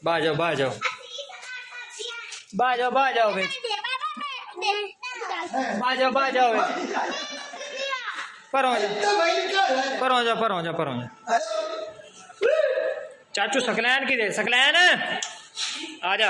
बाहर जाओ बाहर जाओ बाहर जाओ बाहर जाओ बाहर जाओ बाहर जाओ पर हो जा पर हो जा चाचू सकलैन की दे सकलैन आ जा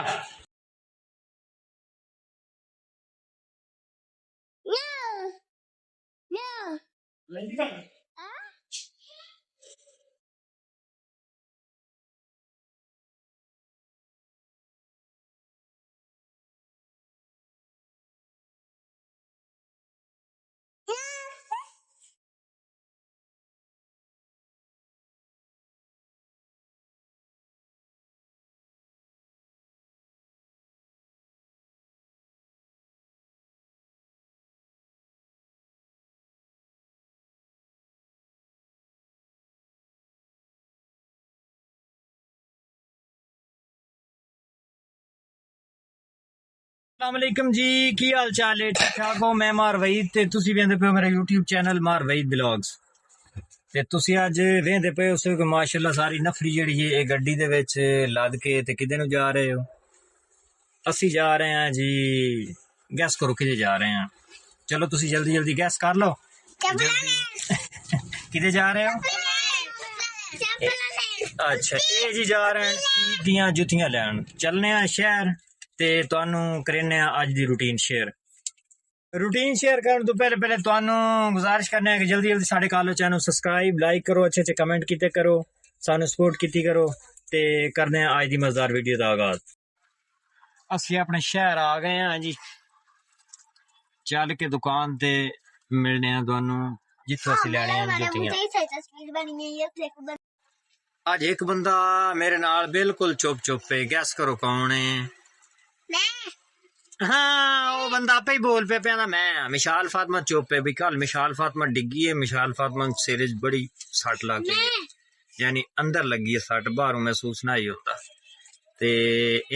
अस्सलामुअलैकुम जी की हाल चाल है ठीक ठाक हो मैं मार वहीद ते तुसी वेंदे पे मेरा यूट्यूब चैनल मार वहीद ब्लॉग्स ते तुसी अज वेंदे पे उस माशाल्लाह सारी नफरी जेहड़ी है गड्डी दे विच लद के ते किदे नु जा रहे हो असी जा रहे हैं जी गैस करो किदे जा रहे हैं चलो तुसी जल्दी जल्दी गैस कर लो किदे जा रहे हो अच्छा ये जी जा रहे हैं ईद दियां जुतियां लैन चलने हैं शहर ते तुहानू करने अज दी रूटीन शेयर करने तो पहले पहले तुहानू गुजारिश करने हैं कि जल्दी जल्दी साडे कालो चैनल सब्सक्राइब लाइक करो अच्छे अच्छे कमेंट कीते करो सानू सपोर्ट कीती करो ते करने हैं अज दी मजेदार वीडियो दा आगाज असी अपने शहर आ गए हैं जी चल के दुकान ते मिलने हैं तुहानू जिथों असी लैने हैं जुतियां आज एक बंदा मेरे नाल बिल्कुल चुप चुप है गैस करो कौन है हाँ वो बंदा आपे ही बोल पे ना मैं मिशाल फातिमा चुप है भी कल मिशाल फातिमा डिग्गी है मिशाल फातिमा सिर बड़ी सट लग गई यानी अंदर लगी है सट बाहरों महसूस ना ही होता ते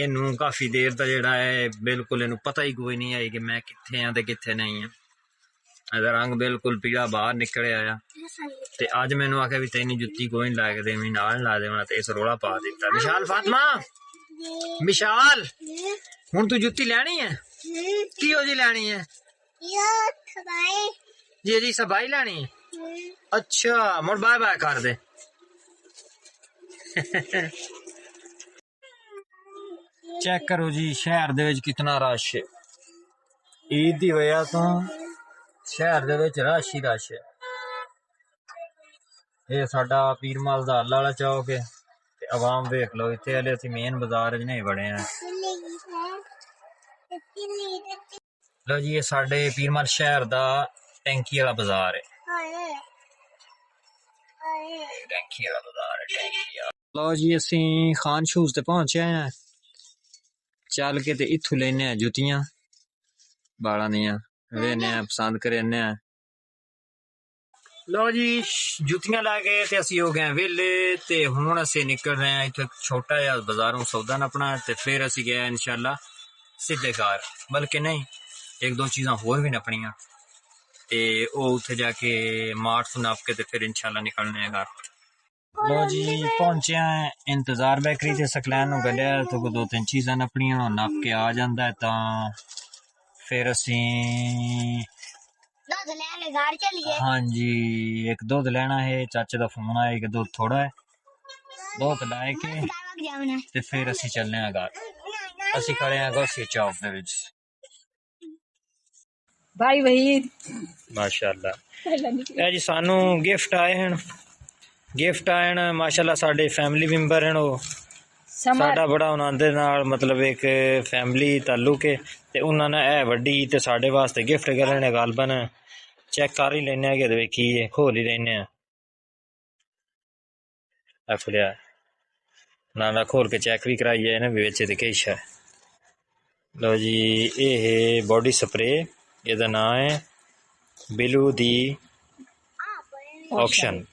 इनू काफी देर दा जेड़ा है बिल्कुल इनू पता ही कोई नहीं है कि मैं किथे हाँ ते किथे नहीं है रंग बिल्कुल पीला बाहर निकले आया ते अज मैनू आखे भी तेन जुत्ती कोई नहीं ला के दे नाल ला देना ते इस रौला पा दिता मिशाल फातिमा मिशाल हुण तू जुत्ती लैनी है की जी लैनी है जी सबाई लैनी है अच्छा मुड़ बाय बाय कर दे चेक करो जी शहर दे विच कितना रश है ईद दी वजह तो शहर दे विच रश ही रश है ये साडा पीरमाल दा हल वाला चौक है ते आवाम देख लो इत्थे हले असीं मेन बाजार च नहीं बड़े हैं लो जी ये साडे पीरमाल शहर दा टैंकी वाला बाजार है टैंकी वाला बाजार है लो जी असीं खान शूज ते पहुंचे हैं चल के ते इत्थों लेने हैं जुतियां बाला दियां वेने पसंद करने लो जी जुतियां लाके ते असी हो गए वेले ते हुण असी निकल रहे हैं इत्थे छोटा जिहा बाजारों सौदा नपना ते फिर असी गए इंशाल्लाह सीधे घर बल्कि नहीं एक दो चीज़ां होर भी नपनियां ते ओ उत्थे जाके मार्ट तो नप के ते फिर इंशाल्लाह निकलने हैं घर लो जी पहुंचे हैं इंतजार बेकरी ते सकलैन नूं गलिया तो दो तीन चीज़ां नपनियां नप के आ जांदा है तां फिर असी हाँ जी एक दूध लेना है चाचे का फोन आया कि दूध थोड़ा है दूध लाए के ते फिर असी चलने हैं घर असी खड़े हैं गोसी चौक दे विच भाई वही माशाल्लाह ए जी सानू गिफ्ट आए हैं माशाल्लाह साडे फैमिली मेंबर हैं वो साडा बड़ा उन्हां दे नाल मतलब एक फैमिली ताल्लुक है ते उन्हां ने ए वड्डी ते साडे वास्ते गिफ्ट करने गालबन चेक कर ही लेने कि की है खोल ही लेने खुलिया ना खोल के चेक भी कराइए ना भी बेचे किश है लो जी ये है बॉडी स्प्रे एदा नाम है बिलू दी ऑक्शन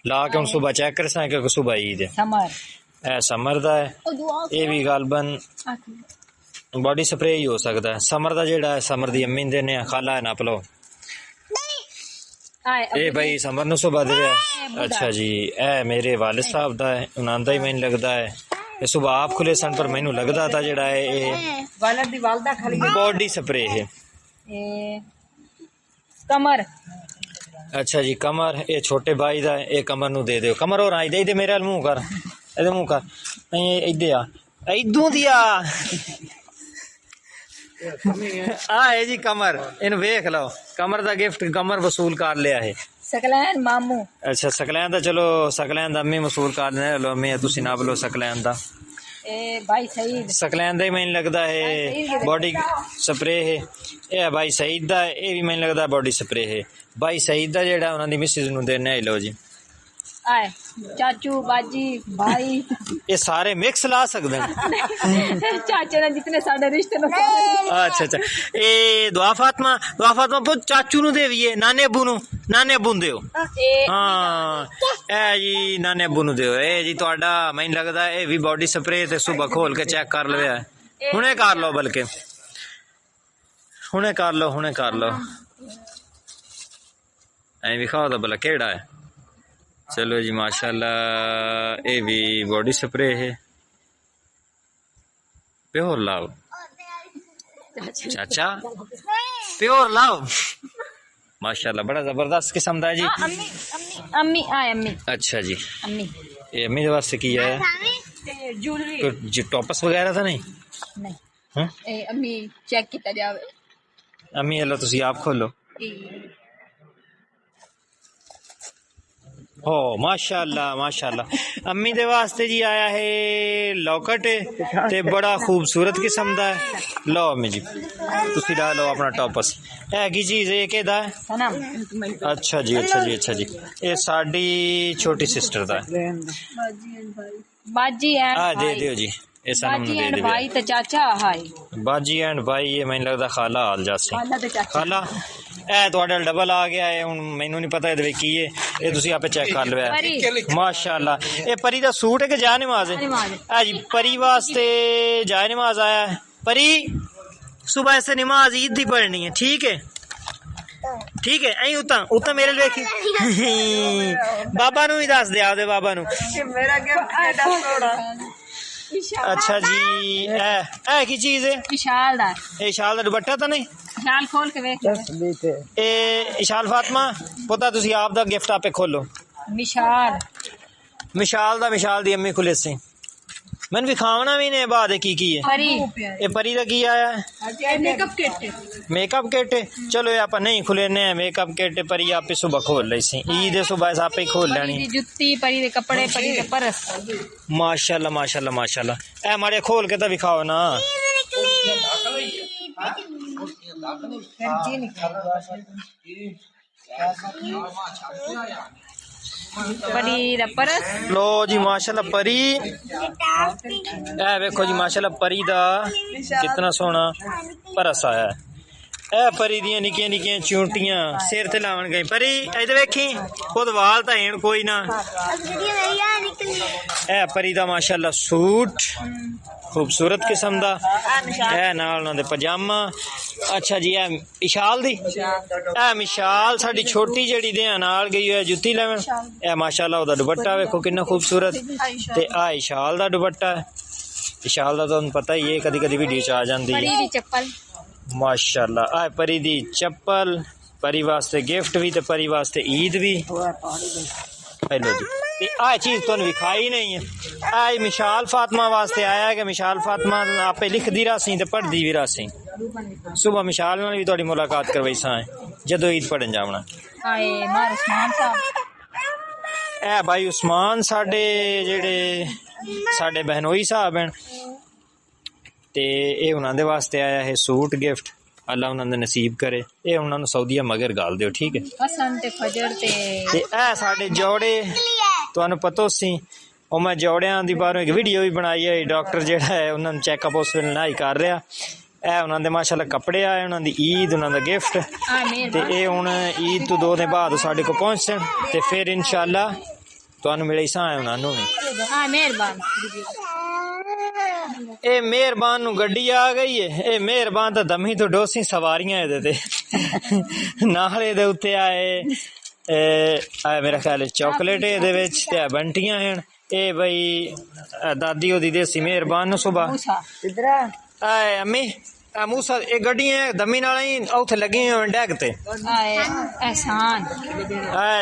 ला के हम सुबह चेक कर सकें कि सुबह ईद है समर दा है ये भी गालबन बॉडी स्प्रे ही हो सकता है समर दा जेड़ा है समर दी अम्मी देने खाला है नाप लो ए भाई समर नु सुबह दे अच्छा जी ए मेरे वालिद साहब दा है उन्हां दा ही मैनूं लगदा है ਇਹ ਸੁਬਹ ਆਪ ਖੁੱਲੇ ਸਨ ਪਰ ਮੈਨੂੰ ਲੱਗਦਾ ਤਾਂ ਜਿਹੜਾ ਇਹ ਵਾਲਦ ਦੀ ਵਾਲਦਾ ਖਾਲੀ ਬੋਡੀ ਸਪਰੇ ਹੈ। ਇਹ ਕਮਰ ਅੱਛਾ ਜੀ ਕਮਰ ਇਹ ਛੋਟੇ ਭਾਈ ਦਾ ਇਹ ਕਮਰ ਨੂੰ ਦੇ ਦਿਓ। ਕਮਰ ਹੋਰ ਆਈ ਦੇ ਮੇਰੇ ਵੱਲ ਮੂੰਹ ਕਰ ਇਹਦੇ ਮੂੰਹ ਕਰ ਨਹੀਂ ਇੱਧੇ ਆ ਇਦੋਂ ਦੀ ਆ ਹੈ ਜੀ ਕਮਰ ਇਹਨੂੰ ਵੇਖ ਲਓ ਕਮਰ ਦਾ ਗਿਫਟ ਕਮਰ ਵਸੂਲ ਕਰ ਲਿਆ ਹੈ। ਸਕਲੈਨ ਮਾਮੂ ਅੱਛਾ ਸਕਲੈਨ ਦਾ ਚਲੋ ਸਕਲੈਨ ਦਾ ਅੰਮੀ ਵਸੂਲ ਕਰ ਲਿਆ। ਲੋ ਅੰਮੀ ਤੁਸੀਂ ਨਾ ਬੋਲੋ ਸਕਲੈਨ ਦਾ ਇਹ ਭਾਈ ਸਈਦ ਸਕਲੈਨ ਦਾ ਹੀ ਮੈਨੂੰ ਲੱਗਦਾ ਹੈ ਬੋਡੀ ਸਪਰੇ ਹੈ। ਇਹ ਹੈ ਭਾਈ ਸਈਦ ਦਾ ਇਹ ਵੀ ਮੈਨੂੰ ਲੱਗਦਾ ਬੋਡੀ ਸਪਰੇ ਹੈ। ਭਾਈ ਸਈਦ ਦਾ ਜਿਹੜਾ ਉਹਨਾਂ ਦੀ ਮਿਸਿਸ ਨੂੰ ਦੇਣਾ ਲਓ ਜੀ। ਆਏ ਚਾਚੂ ਬਾਜੀ ਭਾਈ ਇਹ ਸਾਰੇ ਮਿਕਸ ਲਾ ਸਕਦੇ ਨੇ ਚਾਚੇ ਨਾਲ ਜਿਤਨੇ ਸਾਡੇ ਰਿਸ਼ਤੇ ਨੇ ਅੱਛਾ ਅੱਛਾ ਇਹ ਦੁਆ ਫਾਤਮਾ ਪੁੱਤ ਚਾਚੂ ਨੂੰ ਦੇਵੀਏ ਨਾਨੇ ਅੱਬੂ ਨੂੰ ਦਿਓ। ਹਾਂ ਇਹ ਜੀ ਨਾਨੇ ਅੱਬੂ ਨੂੰ ਦਿਓ। ਇਹ ਜੀ ਤੁਹਾਡਾ ਮੈਨੂੰ ਲੱਗਦਾ ਇਹ ਵੀ ਬੋਡੀ ਸਪਰੇ ਤੇ ਸੁਬਹ ਖੋਲ ਕੇ ਚੈੱਕ ਕਰ ਲਵੇ ਹੁਣੇ ਕਰ ਲਓ ਬਲਕਿ ਹੁਣੇ ਕਰ ਲਓ ਐਂ ਵਿਖਾਓ ਤਾਂ ਭਲਾ ਕਿਹੜਾ ਹੈ। चलो जी माशाल्लाह ये भी बॉडी स्प्रे है प्योर लाओ चाचा प्योर लाओ माशाल्लाह बड़ा जबरदस्त किस्म का है जी। अम्मी आए अम्मी अच्छा जी अम्मी ये अम्मी के वास्ते की है ज्वेलरी टॉपस वगैरह था नहीं अम्मी चेक किया जावे अम्मी लो तुसी आप खोलो हो माशाल्लाह अम्मी दे वास्ते जी आया है लॉकेट ते बड़ा खूबसूरत किस्म दा है। लो अम्मी जी तुसी ला लो अपना टॉपस है की चीज है केदा है। अच्छा जी ये साडी छोटी सिस्टर दा है बाजी एंड दे दियो जी ये सनम दे दे भाई ते चाचा हाय बाजी एंड भाई ये मैंने लगदा खाला हाल जासे खाला ਇਹ ਤੁਹਾਡਾ ਡਬਲ ਆ ਗਿਆ ਹੈ। ਹੁਣ ਮੈਨੂੰ ਨਹੀਂ ਪਤਾ ਇਹਦੇ ਵਿੱਚ ਕੀ ਹੈ ਇਹ ਤੁਸੀਂ ਆਪੇ ਚੈੱਕ ਕਰ ਲਓ। ਮਾਸ਼ਾਅੱਲਾ ਇਹ ਪਰੀ ਦਾ ਸੂਟ ਹੈ ਕਿ ਜਾ ਨਮਾਜ਼ ਹੈ। ਹਾਂ ਜੀ ਪਰੀ ਵਾਸਤੇ ਜਾ ਨਮਾਜ਼ ਆਇਆ ਹੈ। ਪਰੀ सुबह से नमाज ईद दी पढ़नी है ठीक है ऐ उता मेरे वेखी बाबा नू ही दस दे आपदे बाबा नू अच्छा जी ए की चीज है विशाल दा विशाल दा दुपट्टा तो नहीं विशाल खोल के वेख ए विशाल फातिमा पुता तुसी आप दा गिफ्ट आपे खोलो विशाल दी अम्मी खुले से मैंने विखावना भी ने बाद की है परी ये परी दा की आया है मेकअप किट चलो ये आप नहीं खुले ने मेकअप किट परी आप सुबह खोल ली सी ईद सुबह आप ही खोल लेनी जुत्ती परी दे कपड़े परी दे परस माशाल्लाह माशाल्लाह माशाल्लाह ए मारे खोल के तो विखाओ ना परी दा परस लो जी माशाल्लाह परी ए देखो जी माशाल्लाह परी दा कितना सोहना परस आया है ए परी दियां निक्कियां निक्कियां चूंटियां सिर ते लावन गई परी इधर वेखी खुद वाल तां हेण कोई ना ए परी दा माशाल्लाह सूट खूबसूरत किस्म दा ए नाल उन्हां दे पजामा अच्छा जी ए इशाल दी ए मिशाल साडी छोटी जेड़ी दे नाल गई है जुत्ती लेवन ए माशाल्लाह ओदा दुपट्टा वेखो कितना खूबसूरत ते आ इशाल दा दुपट्टा इशाल दा तुहानू पता ही है कदी कदी वीडियो च आ जांदी परी दी चप्पल माशाल्लाह आ परी दी चप्पल परी वास्ते गिफ्ट भी ते परी वास्ते ईद भी हेलो जी ते आ चीज तुहानू विखाई नहीं है आ मिशाल फातिमा वास्ते आया है कि मिशाल फातिमा आपे लिखदी रही ते पढ़दी भी रही सुबह मिशाल नाल भी तुहाडी मुलाकात करवाई सा जदों ईद पढ़न जावना आए मार उस्मान साहब ए भाई उस्मान साडे जेड़े साडे बहनोई साहब हैं ते ए उन्हां दे वास्ते आया है सूट गिफ्ट अल्लाह उन्हां दे नसीब करे ए उन्हां नू सऊदीया मगर गाल दियो ठीक है हसन ते फजर ते ए साडे जोड़े तुहानू पता सी ओ मैं जोड़ियां दी बाहरों एक वीडियो भी बनाई है डॉक्टर जेड़ा है उन्हां नू चेकअप उस वेले ना ही कर रहा ए उन्हां दे माशाल्लाह कपड़े आए उन्हां दी ईद उन्हां दा गिफ्ट ते ए हुण ईद तो 2 दिन बाद साडे को पहुंचण ते फिर इंशाल्लाह तुहानू मिले सा उन्हां नू भी हां मेहरबान ए मेहरबान नू गड्डी आ गई है ए मेहरबान तो दमी तो डोसी सवारियां एदे ते नाल एदे उत्ते आए मेरा ख्याल चॉकलेट एदे विच ते बंटियां हैं ए भाई दादी ओदी देसी मेहरबान सुबह मूसा आए अम्मी मूसा ये गड्डियां दमी नाल ही उत्थे लगी हुई डैग ते आए एहसान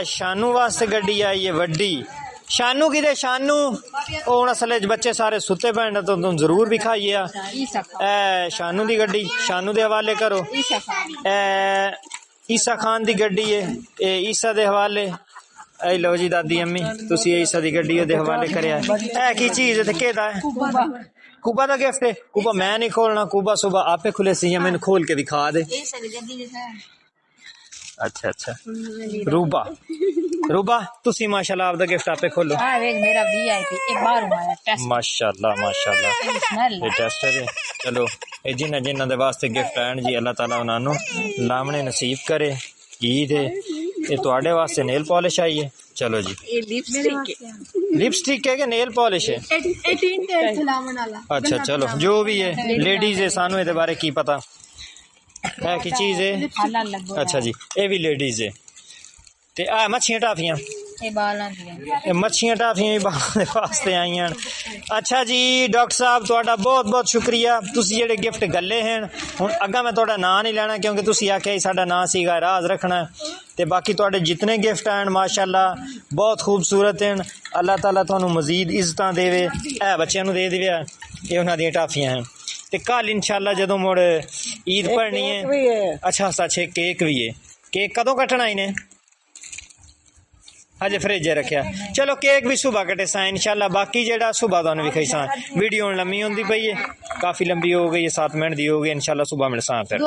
शानू वास्ते गड्डी आई है वड्डी शानू किदे शानू हुण असल च बच्चे सारे सुते पैण तो तुम जरूर भी खाइए ईसा खान शानू दी गड्डी शानू दे हवाले करो ईसा खान ईसा खान दी गड्डी है ए ईसा दे हवाले ऐ लो जी दादी अम्मी तुसी ईसा दी गड्डी दे हवाले करया है की चीज है ते केदा है कूबा दा गिफ्ट है कूबा मैं नहीं खोलना कूबा सुबह आपे खुले सी मैंने खोल के दिखा दे अच्छा अच्छा रूबा रूबा तुसी माशाल्लाह आपदा गिफ्ट आपे खोलो हां देख मेरा वीआईपी एक बार आया टेस्ट माशाल्लाह माशाल्लाह ये टेस्ट है चलो ये जिन्ना जिन्ना दे वास्ते गिफ्ट आन जी अल्लाह ताला उन्हां नु लामने नसीब करे ईद है ये तुहाडे वास्ते नेल पॉलिश आई है चलो जी ये लिपस्टिक है कि नेल पॉलिश है अच्छा चलो जो भी है लेडीज है सानू इहदे बारे की पता है की चीज है हालाल लगो अच्छा जी ये भी लेडीज है ते आ मच्छियां टाफियां ये बालां दी मच्छियां टाफियां भी बालां दे वास्ते आईयां अच्छा जी डॉक्टर साहब तुहाडा बहुत बहुत शुक्रिया तुसी जेहड़े गिफ्ट गल्ले हैं हुण अग्गा मैं तुहाडा नाम नहीं लेना क्योंकि तुसी आख्या साडा नाम सीगा राज रखना ते बाकी तुहाडे जितने गिफ्ट आन माशाल्लाह बहुत खूबसूरत हैं अल्लाह ताला तुहानू मजीद इज्जतां देवे ए बच्चों नू दे देवे ये उन्हां दी टाफियां हैं ते कल इंशाल्लाह जदों मुड़ ईद पढ़नी है अच्छा सच है केक भी है केक कदों कटना इन्हें अजे फ्रिज रखा चलो केक भी सुबह कटे सा इंशाल्लाह बाकी जेड़ा सुबह तुहानू विखाई सा वीडियो लम्मी होंदी पई है काफ़ी लंबी हो गई है 7 मिनट दी हो गई इंशाल्लाह सुबह मिलसा फिर